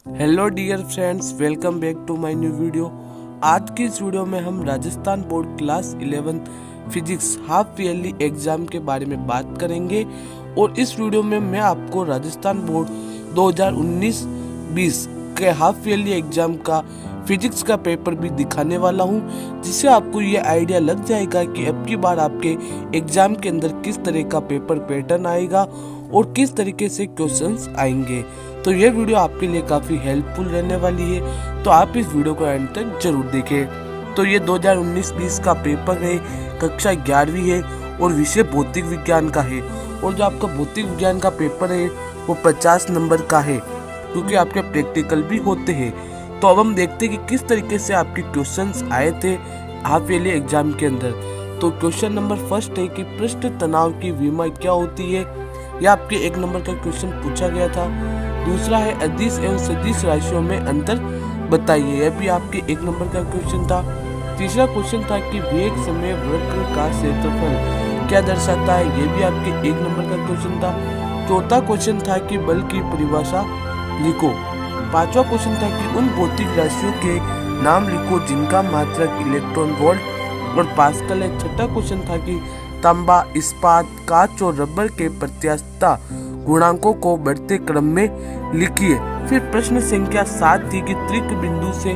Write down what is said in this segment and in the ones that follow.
Hello dear friends, welcome back to my new video. आज की इस वीडियो में हम Rajasthan board class 11 physics half yearly exam के बारे में बात करेंगे। और इस वीडियो में मैं आपको राजस्थान बोर्ड 2019-20 के हाफ ईयरली एग्जाम का फिजिक्स का पेपर भी दिखाने वाला हूं, जिससे आपको ये आइडिया लग जाएगा कि अब की बार आपके एग्जाम के अंदर किस तरह का पेपर पैटर्न आएगा और किस तरीके से क्वेश्चंस आएंगे। तो ये वीडियो आपके लिए काफ़ी हेल्पफुल रहने वाली है, तो आप इस वीडियो को एंड तक जरूर देखें। तो ये 2019-20 का पेपर है, कक्षा 11वीं है और विषय भौतिक विज्ञान का है। और जो आपका भौतिक विज्ञान का पेपर है वो 50 नंबर का है, क्योंकि आपके प्रैक्टिकल भी होते हैं। तो अब हम देखते हैं कि किस तरीके से आपके क्वेश्चंस आए थे हाफ ईयरली एग्जाम के अंदर। तो क्वेश्चन नंबर फर्स्ट है कि पृष्ठ तनाव की विमा क्या होती है। यह आपके 1 नंबर का क्वेश्चन पूछा गया था। दूसरा है अदिश एवं सदिश राशियों में अंतर बताइए, यह भी आपके 1 नंबर का क्वेश्चन था। तीसरा क्वेश्चन था कि वेग समय वक्र का क्षेत्रफल क्या दर्शाता है, यह भी आपके 1 नंबर का क्वेश्चन था। चौथा क्वेश्चन था कि बल की परिभाषा लिखो। पांचवा क्वेश्चन था कि उन भौतिक राशियों के नाम लिखो जिनका मात्रक इलेक्ट्रॉन वोल्ट और पास्कल है। छठा क्वेश्चन था कि तांबा, इस्पात, कांच और रबर के प्रत्यास्थता गुणांकों को बढ़ते क्रम में लिखिए। फिर प्रश्न संख्या 7 थी कि त्रिक बिंदु से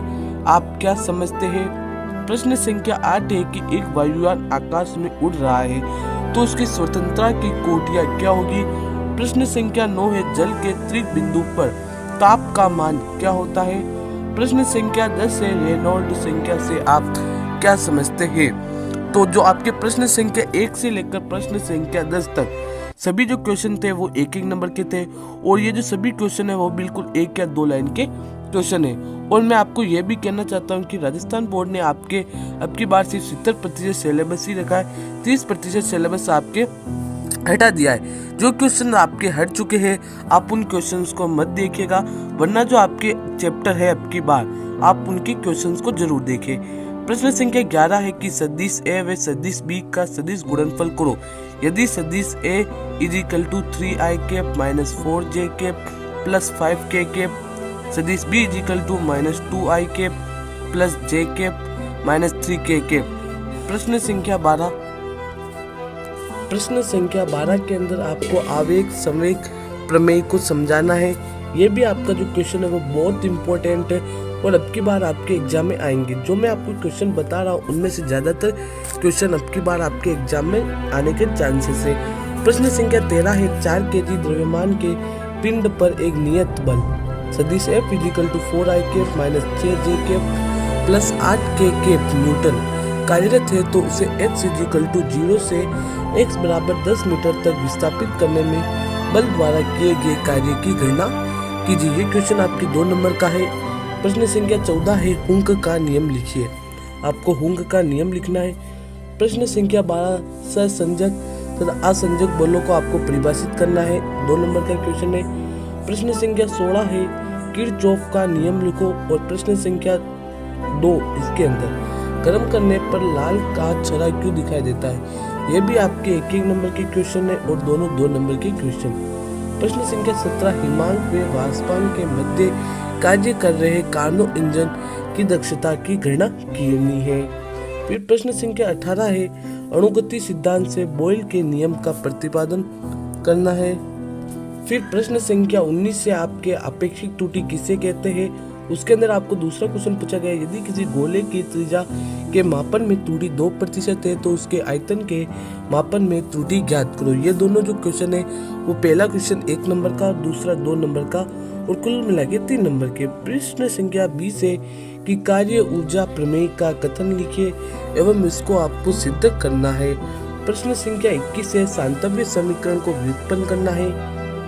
आप क्या समझते हैं। प्रश्न संख्या 8 है कि एक वायुयान आकाश में उड़ रहा है तो उसकी स्वतंत्रता की कोटियां क्या होगी। प्रश्न संख्या 9 है जल के त्रिक बिंदु पर ताप का मान क्या होता है। प्रश्न संख्या 10 है रेनॉल्ड संख्या से आप क्या समझते हैं। तो जो आपके प्रश्न संख्या 1 से लेकर प्रश्न संख्या 10 तक सभी जो क्वेश्चन थे वो 1-1 नंबर के थे। और ये जो सभी क्वेश्चन है वो बिल्कुल 1 या 2 लाइन के क्वेश्चन है। और मैं आपको ये भी कहना चाहता हूँ कि राजस्थान बोर्ड ने आपके अब की बार सिर्फ 70% सिलेबस ही रखा है, 30% सिलेबस आपके हटा दिया है। जो क्वेश्चन आपके हट चुके हैं आप उन क्वेश्चंस को मत देखिएगा, वरना जो आपके चैप्टर है अब की बार आप उनके क्वेश्चंस को जरूर देखें। प्रश्न संख्या 11 है कि सदिश ए व सदिश बी का सदिश गुणनफल करो। यदि सदिश A equal to 3i cap minus 4j cap plus 5k cap, सदिश B equal to minus 2i cap plus j cap minus 3k cap. प्रश्न संख्या 12 के अंदर आपको आवेग संवेग प्रमेय को समझाना है। ये भी आपका जो क्वेश्चन है वो बहुत इंपॉर्टेंट है और अब की बार आपके एग्जाम में आएंगे। जो मैं आपको क्वेश्चन बता रहा हूँ उनमें से ज्यादातर क्वेश्चन अब की बार आपके एग्जाम में आने के चांसेस है। प्रश्न संख्या 13 है 4 kg द्रव्यमान के पिंड पर एक नियत बल सदिश F equal to 4i cap minus 6j cap plus 8k cap newton कार्यरत है तो उसे x इजिकल टू 0 से x बराबर 10 मीटर तक विस्थापित करने में बल द्वारा किए गए कार्य की गणना कीजिए। ये क्वेश्चन आपके 2 नंबर का है। प्रश्न संख्या 14 है हुंक का नियम लिखिए। आपको हुंक का नियम लिखना है। प्रश्न संख्या 12 ससंजक तथा असंजक बलों को आपको परिभाषित करना है, 2 नंबर का क्वेश्चन है। प्रश्न संख्या 16 है किरचॉफ का नियम लिखो। और प्रश्न संख्या 2 इसके अंदर गर्म करने पर लाल का छरा क्यों दिखाई देता है। यह भी आपके 1-1 नंबर के क्वेश्चन है और दोनों 2 नंबर के क्वेश्चन। प्रश्न संख्या 17 हिमांक व वाष्पांक के मध्य कार्य कर रहे कार्नो इंजन की दक्षता की गणना करनी है। फिर प्रश्न संख्या 18 है अणुगति सिद्धांत से बॉयल के नियम का प्रतिपादन करना है। फिर प्रश्न संख्या 19 से आपके आपेक्षिक त्रुटि किसे कहते हैं, उसके अंदर आपको दूसरा क्वेश्चन पूछा गया यदि किसी गोले की त्रिज्या के मापन में त्रुटि 2% है तो उसके आयतन के मापन में त्रुटि ज्ञात करो। ये दोनों जो क्वेश्चन है वो पहला क्वेश्चन 1 नंबर का और दूसरा 2 नंबर का और कुल मिला के 3 नंबर के। प्रश्न संख्या 20 है कि कार्य ऊर्जा प्रमेय का कथन लिखिए एवं इसको आपको सिद्ध करना है। प्रश्न संख्या 21 है शांतव्य समीकरण को व्युत्पन्न करना है।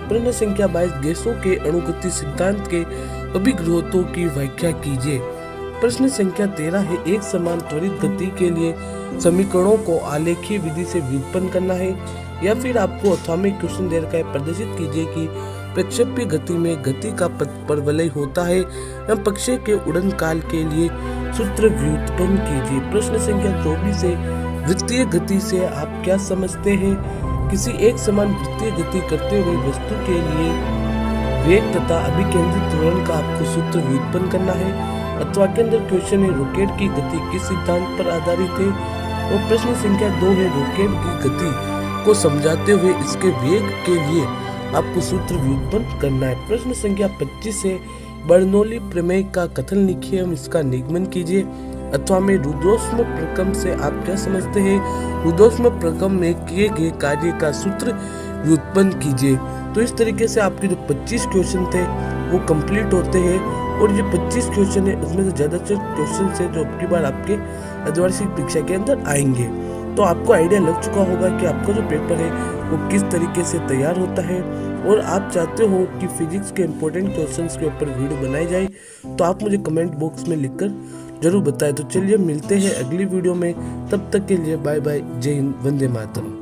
प्रश्न संख्या 22 गैसों के अणुगति सिद्धांत के अभिग्रहों की व्याख्या कीजिए। प्रश्न संख्या 13 है एक समान त्वरित गति के लिए समीकरणों को आलेखीय विधि से व्युत्पन्न करना है। या फिर आपको अथवा में क्वेश्चन दे रखा है प्रदर्शित कीजिए कि प्रक्षेप्य गति में गति का परवलय होता है एवं पक्षी के उड़न काल के लिए सूत्र व्युत्पन्न कीजिए। प्रश्न संख्या 24 है वृत्तीय गति से आप क्या समझते हैं। किसी एक समान वृत्तीय गति करते हुए वस्तु के लिए वेग तथा अभिकेंद्रित त्वरण का आपको सूत्र व्युत्पन्न करना है। अथवा के अंदर क्वेश्चन है रॉकेट की गति किस सिद्धांत पर आधारित है। और प्रश्न संख्या 2 है रॉकेट की गति को समझाते हुए इसके वेग के लिए आपको सूत्र व्युत्पन्न करना है। प्रश्न संख्या 25 है बर्नौली प्रमेय का कथन लिखिए एवं इसका निगमन कीजिए। अथवा में रुद्रोष्म प्रक्रम से आप क्या समझते हैं। रुद्रोष्म प्रक्रम में किए गए कार्य का सूत्र व्युत्पन्न कीजिए। तो इस तरीके से आपके जो 25 क्वेश्चन थे वो कंप्लीट होते हैं। और ये 25 क्वेश्चन है उसमें से ज़्यादातर क्वेश्चन है जो अब की बार आपके अर्धवार्षिक परीक्षा के अंदर आएंगे। तो आपको आइडिया लग चुका होगा कि आपका जो पेपर है वो किस तरीके से तैयार होता है। और आप चाहते हो कि फिजिक्स के इंपॉर्टेंट क्वेश्चंस के ऊपर वीडियो बनाई जाए तो आप मुझे कमेंट बॉक्स में लिखकर जरूर बताएं। तो चलिए मिलते हैं अगली वीडियो में, तब तक के लिए बाय बाय, जय हिंद, वंदे मातरम।